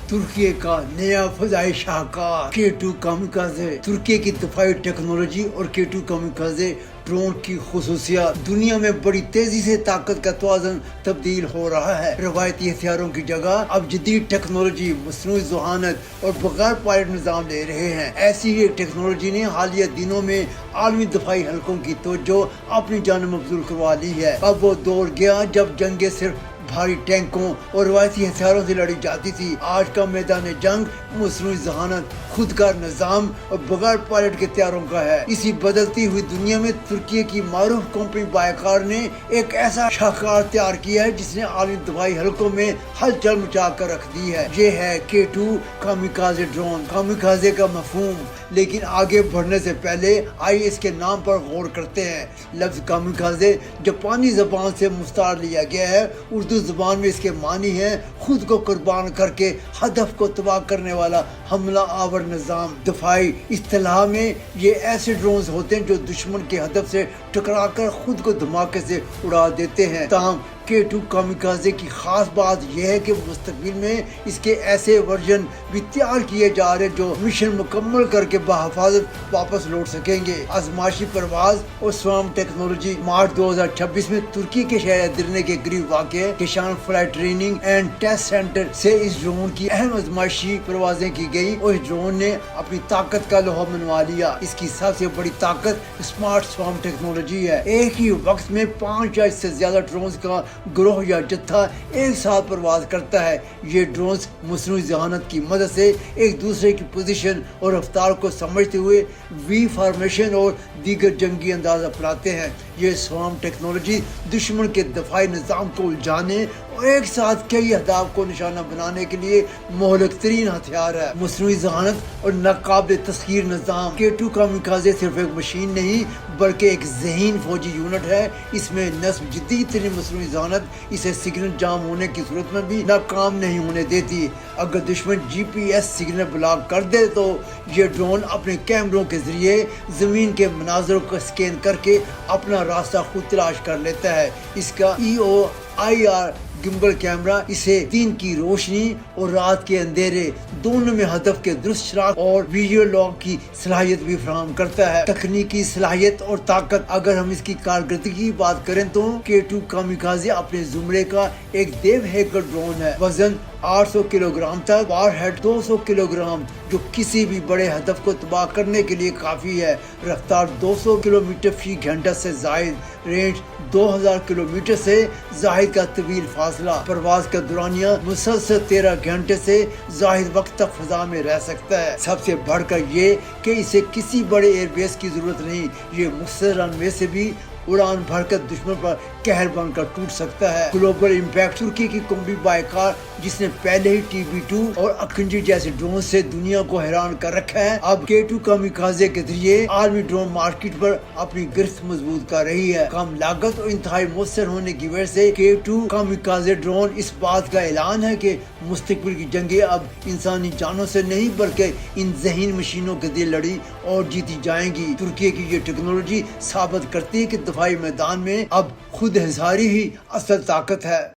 तुर्की का नया फजाई शाहकार K2 कामिकाज़े। तुर्की की दफाई टेक्नोलॉजी और K2 कामिकाज़े ड्रोन की खुसूसियात। दुनिया में बड़ी तेजी से ताकत का तवाज़ुन तब्दील हो रहा है। रवायती हथियारों की जगह अब जदीद टेक्नोलॉजी, मसनूई ज़हानत और बगैर पायलट निज़ाम ले रहे हैं। ऐसी ही एक टेक्नोलॉजी ने हालिया दिनों में आलमी दफाई हल्कों की तवज्जो अपनी जानब मबज़ूल करवा ली है। अब वो दौर गया जब जंगें सिर्फ भारी टैंकों और रवायती हथियारों से लड़ी जाती थी। आज का मैदान जंग मसनूई ज़हानत, खुदकार निज़ाम और बगैर पायलट के हथियारों का है। इसी बदलती हुई दुनिया में तुर्की की मारूफ कंपनी बायकार ने एक ऐसा शाहकार तैयार किया है जिसने आलमी दफाई हल्कों में हलचल मचा कर रख दी है। ये है K2 कामिकाज़े ड्रोन। कामिकाज़े का मफहूम, लेकिन आगे बढ़ने से पहले आइए इसके नाम पर गौर करते हैं। लफ्ज़ कामिकाज़े जापानी ज़बान से मुस्तार लिया गया है। उर्दू ज़बान में इसके मानी है खुद को कुर्बान करके हदफ को तबाह करने वाला हमला आवर निज़ाम। दफाई इस्तिलाह में ये ऐसे ड्रोन्स होते हैं जो दुश्मन के हदफ से टकराकर खुद को धमाके से उड़ा देते हैं। ताहम K2 कामिकाज़े की खास बात यह है कि मुस्तकबिल में इसके ऐसे वर्जन भी तैयार किए जा रहे हैं जो मिशन मुकम्मल करके बहफाजत वापस लौट सकेंगे। आजमाइशी परवाज और स्वाम टेक्नोलॉजी। मार्च 2026 में तुर्की के शहर एदिर्ने के करीब वाक़ Kesan flight training and test centre से इस ड्रोन की अहम आजमाइशी परवाजें की गई और इस ड्रोन ने अपनी ताकत का लोहा मनवा लिया। इसकी सबसे बड़ी ताकत स्मार्ट स्वाम टेक्नोलॉजी है। एक ही वक्त में 5 या इससे ज्यादा ड्रोन का ग्रोह या जत्था एक साथ परवाज करता है। ये ड्रोन्स मसनूई ज़हानत की मदद से एक दूसरे की पोजीशन और रफ्तार को समझते हुए वी फॉर्मेशन और दीगर जंगी अंदाज अपनाते हैं। ये स्वाम टेक्नोलॉजी दुश्मन के दफाई निज़ाम को उलझाने और एक साथ कई अहदाफ को निशाना बनाने के लिए मोहलक तरीन हथियार है। मसनूई ज़हानत और नाकाबिल तस्खीर निज़ाम। K2 कामिकाज़े सिर्फ एक मशीन नहीं बल्कि एक ज़हीन फौजी यूनिट है। इसमें नस्ब जदीद तरीन मसनूई ज़हानत इसे सिग्नल जाम होने की सूरत में भी नाकाम नहीं होने देती। अगर दुश्मन GPS सिग्नल ब्लॉक कर दे तो ये ड्रोन अपने कैमरों के जरिए ज़मीन के मनाज़रों को स्कैन करके अपना रास्ता खुद तलाश कर लेता है। इसका EOIR गिम्बल कैमरा इसे दिन की रोशनी और रात के अंधेरे दोनों में हदफ के दुरुस्त शनाख्त और वीडियो लॉग की सलाहियत भी फराहम करता है। तकनीकी सलाहियत और ताकत। अगर हम इसकी कारकर्दगी की बात करें तो K2 कामिकाज़े अपने जुमरे का एक देव हैकर ड्रोन है। वजन 800 किलोग्राम तक, वारहेड 200 किलोग्राम, जो किसी भी बड़े हदफ को तबाह करने के लिए काफी है। रफ्तार 200 किलोमीटर फी घंटा से जायद, रेंज 2000 किलोमीटर से जायद का तवील फासला। परवाज का दुरानिया मुसलसल 13 घंटे से जायद वक्त तक फजा में रह सकता है। सबसे बढ़कर ये कि इसे किसी बड़े एयरबेस की जरूरत नहीं। ये मुख्तसर रनवे से भी उड़ान भरकर दुश्मन पर कहर बनकर टूट सकता है। Global impact. तुर्की की कंपनी बायकार, जिसने पहले ही TB2 और अकिंजी जैसे ड्रोन से दुनिया को हैरान कर रखा है, अब K2 कामिकाज़े के जरिए आलमी ड्रोन मार्केट पर अपनी गिरफ्त मजबूत कर रही है। कम लागत और इंतहाई मुयस्सर होने की वजह से K2 कामिकाज़े ड्रोन इस बात का ऐलान है कि मुस्तकबिल की जंगें अब इंसानी जानों से नहीं बल्कि इन ज़हीन मशीनों के दिल लड़ी और जीती जाएंगी। तुर्की की ये टेक्नोलॉजी साबित करती है कि दफाई मैदान में अब खुद इंहिसारी ही असल ताकत है।